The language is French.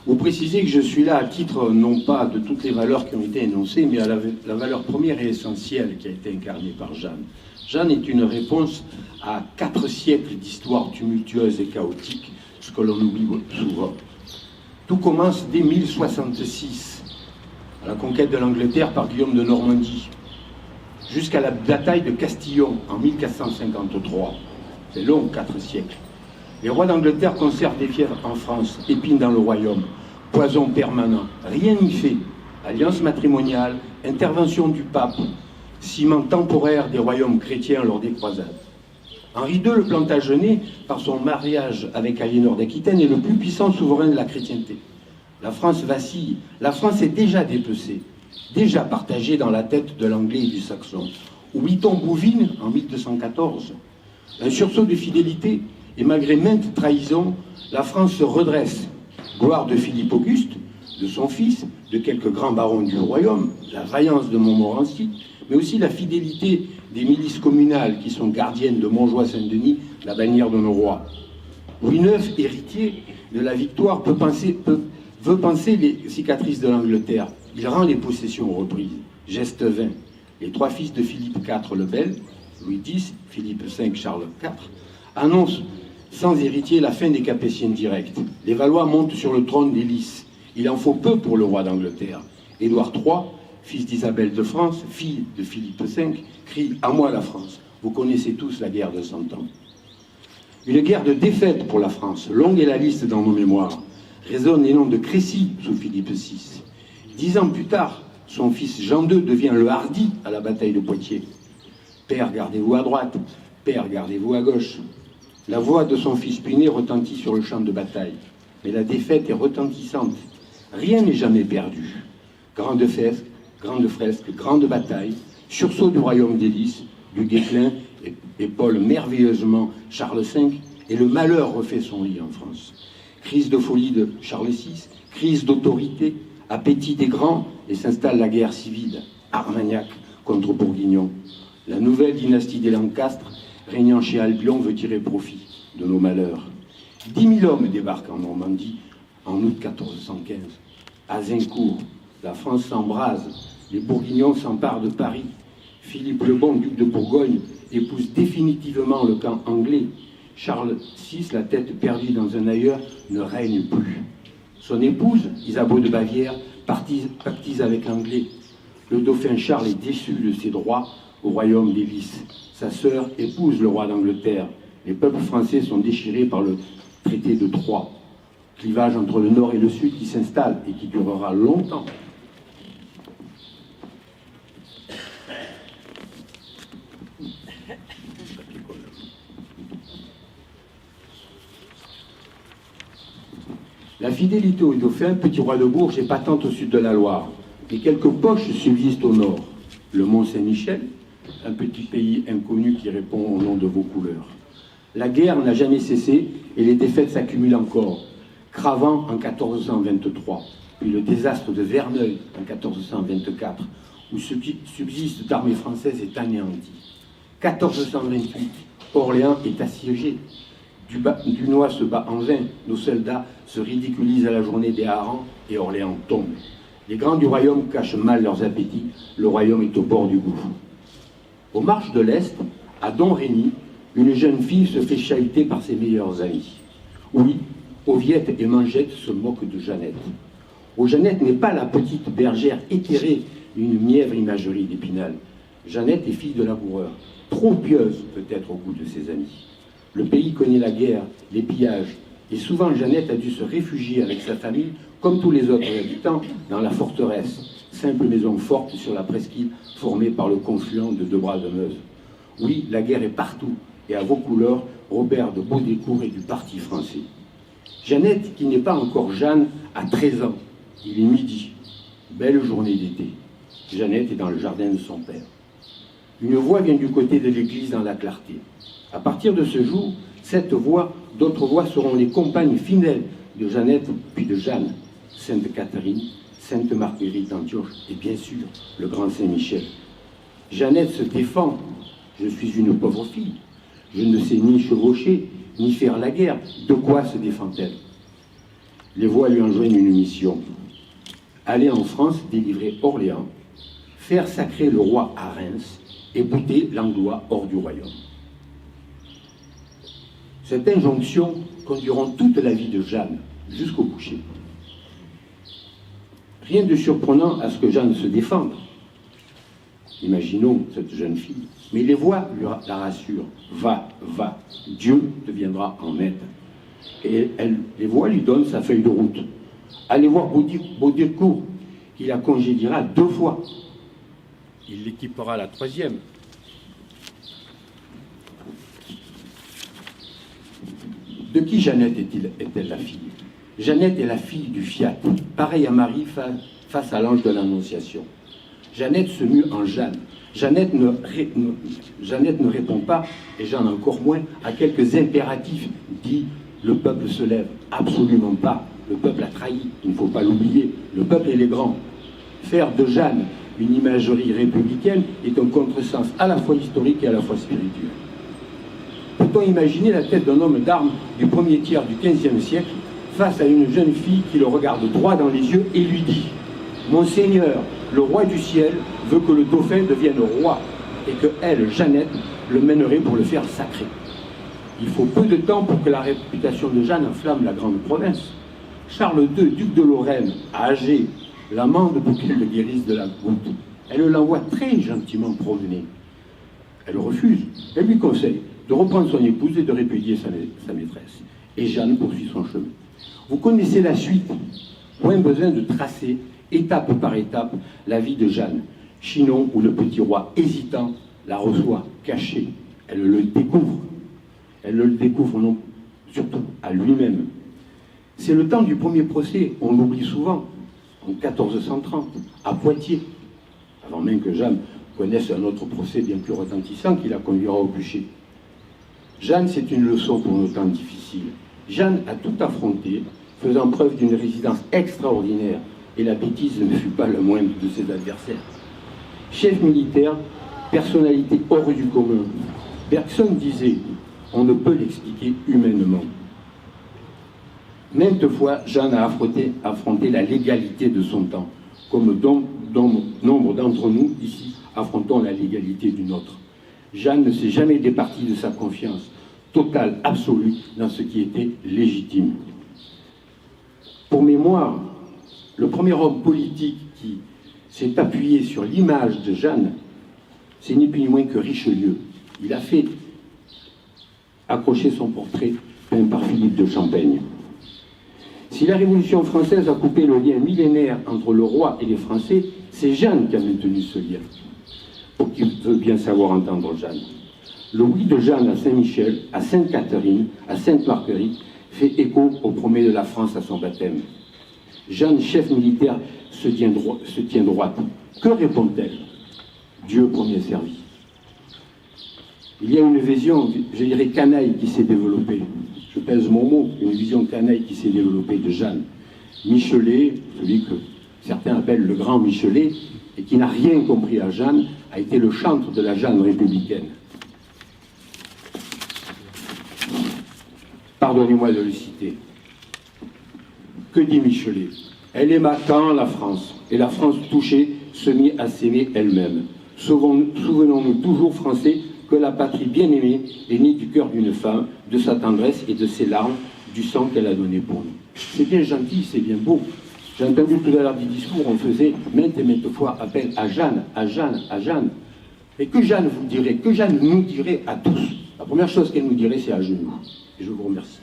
Vous précisez que je suis là à titre non pas de toutes les valeurs qui ont été énoncées, mais à la valeur première et essentielle qui a été incarnée par Jeanne. Jeanne est une réponse à 4 siècles d'histoire tumultueuse et chaotique, ce que l'on oublie souvent. Tout commence dès 1066, à la conquête de l'Angleterre par Guillaume de Normandie, jusqu'à la bataille de Castillon en 1453. C'est long, 4 siècles. Les rois d'Angleterre conservent des fièvres en France, épines dans le royaume, poison permanent. Rien n'y fait. Alliance matrimoniale, intervention du pape, ciment temporaire des royaumes chrétiens lors des croisades. Henri II, le Plantagenet, par son mariage avec Aliénor d'Aquitaine, est le plus puissant souverain de la chrétienté. La France vacille. La France est déjà dépecée, déjà partagée dans la tête de l'anglais et du saxon. Oublie-t-on Bouvines en 1214? Un sursaut de fidélité. Et malgré maintes trahisons, la France se redresse. Gloire de Philippe Auguste, de son fils, de quelques grands barons du royaume, la vaillance de Montmorency, mais aussi la fidélité des milices communales qui sont gardiennes de Montjoie-Saint-Denis, la bannière de nos rois. Louis IX, héritier de la victoire, veut penser les cicatrices de l'Angleterre. Il rend les possessions reprises. Geste vain. Les 3 fils de Philippe IV le Bel, Louis X, Philippe V, Charles IV, annoncent sans héritier la fin des Capétiens directs. Les Valois montent sur le trône des Lys. Il en faut peu pour le roi d'Angleterre. Édouard III, fils d'Isabelle de France, fille de Philippe V, crie « À moi la France ». Vous connaissez tous la guerre de 100 ans. Une guerre de défaite pour la France, longue est la liste dans nos mémoires. Résonnent les noms de Crécy sous Philippe VI. 10 ans plus tard, son fils Jean II devient le hardi à la bataille de Poitiers. Père, gardez-vous à droite. Père, gardez-vous à gauche. La voix de son fils puiné retentit sur le champ de bataille. Mais la défaite est retentissante. Rien n'est jamais perdu. Grande fresque, grande bataille, sursaut du royaume des Lys, du Guesclin épaule merveilleusement Charles V, et le malheur refait son lit en France. Crise de folie de Charles VI, crise d'autorité, appétit des grands, et s'installe la guerre civile, Armagnac contre Bourguignon. La nouvelle dynastie des Lancastres, régnant chez Albion, veut tirer profit de nos malheurs. 10 000 hommes débarquent en Normandie en août 1415. À Zincourt, la France s'embrase, les Bourguignons s'emparent de Paris. Philippe le Bon, duc de Bourgogne, épouse définitivement le camp anglais. Charles VI, la tête perdue dans un ailleurs, ne règne plus. Son épouse, Isabeau de Bavière, pactise avec l'anglais. Le dauphin Charles est déçu de ses droits au royaume des Lys. Sa sœur épouse le roi d'Angleterre. Les peuples français sont déchirés par le traité de Troyes. Clivage entre le nord et le sud qui s'installe et qui durera longtemps. La fidélité au dauphin, petit roi de Bourges, est patente au sud de la Loire. Mais quelques poches subsistent au nord. Le Mont Saint-Michel, un petit pays inconnu qui répond au nom de vos couleurs. La guerre n'a jamais cessé et les défaites s'accumulent encore. Cravant en 1423, puis le désastre de Verneuil en 1424, où ce qui subsiste d'armée française est anéanti. 1428, Orléans est assiégé. Dunois se bat en vain, nos soldats se ridiculisent à la journée des harengs et Orléans tombe. Les grands du royaume cachent mal leurs appétits, le royaume est au bord du gouffre. Aux marches de l'Est, à Domrémy, une jeune fille se fait chahuter par ses meilleurs amis. Oui, Oviette et Mangette se moquent de Jeannette. Jeannette n'est pas la petite bergère éthérée d'une mièvre imagerie d'Épinal. Jeannette est fille de laboureur, trop pieuse peut-être au goût de ses amis. Le pays connaît la guerre, les pillages, et souvent Jeannette a dû se réfugier avec sa famille, comme tous les autres habitants, dans la forteresse, simple maison forte sur la presqu'île formée par le confluent de 2 bras de Meuse. Oui, la guerre est partout, et à vos couleurs, Robert de Baudécourt est du parti français. Jeannette, qui n'est pas encore Jeanne, a 13 ans. Il est midi. Belle journée d'été. Jeannette est dans le jardin de son père. Une voix vient du côté de l'église dans la clarté. À partir de ce jour, cette voix, d'autres voix seront les compagnes fidèles de Jeannette puis de Jeanne, Sainte Catherine, Sainte Marguerite d'Antioche et bien sûr le grand Saint-Michel. Jeannette se défend. Je suis une pauvre fille. Je ne sais ni chevaucher, ni faire la guerre. De quoi se défend-elle? les voix lui enjoignent une mission. Aller en France, délivrer Orléans, faire sacrer le roi à Reims et bouter l'Anglois hors du royaume. Cette injonction conduira toute la vie de Jeanne jusqu'au bûcher. Rien de surprenant à ce que Jeanne se défende. Imaginons cette jeune fille. Mais les voix la rassurent. Va, va, Dieu deviendra en aide. Et les voix lui donnent sa feuille de route. Allez voir Baudricourt, qui la congédiera 2 fois. Il l'équipera la 3e. De qui Jeannette est-elle la fille? Jeannette est la fille du fiat, pareil à Marie face à l'ange de l'Annonciation. Jeannette se mue en Jeanne. Jeannette ne répond pas, et Jeanne encore moins, à quelques impératifs. Dit le peuple se lève. Absolument pas. Le peuple a trahi, il ne faut pas l'oublier. Le peuple est les grands. Faire de Jeanne une imagerie républicaine est un contresens à la fois historique et à la fois spirituel. Peut-on imaginer la tête d'un homme d'armes du premier tiers du XVe siècle face à une jeune fille qui le regarde droit dans les yeux et lui dit « Mon Seigneur, le roi du ciel veut que le dauphin devienne roi et que elle, Jeannette, le mènerait pour le faire sacrer. » Il faut peu de temps pour que la réputation de Jeanne enflamme la grande province. Charles II, duc de Lorraine, âgé, l'amende pour qu'il le guérisse de la goutte. Elle l'envoie très gentiment promener. Elle refuse. Elle lui conseille de reprendre son épouse et de répudier sa maîtresse. Et Jeanne poursuit son chemin. Vous connaissez la suite. Point besoin de tracer, étape par étape, la vie de Jeanne. Chinon, où le petit roi, hésitant, la reçoit, cachée. Elle le découvre. Elle le découvre non, surtout à lui-même. C'est le temps du premier procès, on l'oublie souvent, en 1430, à Poitiers, avant même que Jeanne connaisse un autre procès bien plus retentissant qui la conduira au bûcher. Jeanne, c'est une leçon pour nos temps difficiles. Jeanne a tout affronté, faisant preuve d'une résistance extraordinaire, et la bêtise ne fut pas le moindre de ses adversaires. Chef militaire, personnalité hors du commun, Bergson disait « On ne peut l'expliquer humainement ». Maintes fois, Jeanne a affronté la légalité de son temps, comme nombre d'entre nous ici affrontons la légalité du nôtre. Jeanne ne s'est jamais départie de sa confiance totale, absolue, dans ce qui était légitime. Pour mémoire, le premier homme politique qui s'est appuyé sur l'image de Jeanne, c'est ni plus ni moins que Richelieu. Il a fait accrocher son portrait peint par Philippe de Champaigne. Si la Révolution française a coupé le lien millénaire entre le roi et les Français, c'est Jeanne qui a maintenu ce lien. Pour qui veut bien savoir entendre Jeanne. Le oui de Jeanne à Saint-Michel, à Sainte-Catherine, à Sainte-Marguerite, fait écho au premier de la France à son baptême. Jeanne, chef militaire, se tient droite. Que répond-elle? Dieu premier servi. Il y a une vision, je dirais, canaille qui s'est développée. Je pèse mon mot, une vision canaille qui s'est développée de Jeanne. Michelet, celui que certains appellent le grand Michelet, et qui n'a rien compris à Jeanne, a été le chantre de la Jeanne républicaine. Pardonnez-moi de le citer. Que dit Michelet? Elle aima tant la France, et la France touchée se mit à s'aimer elle-même. Souvenons-nous toujours, Français, que la patrie bien-aimée est née du cœur d'une femme, de sa tendresse et de ses larmes, du sang qu'elle a donné pour nous. C'est bien gentil, c'est bien beau. J'ai entendu tout à l'heure des discours, on faisait maintes et maintes fois appel à Jeanne, à Jeanne, à Jeanne. Et que Jeanne vous dirait, que Jeanne nous dirait à tous. La première chose qu'elle nous dirait, c'est à genoux. Et je vous remercie.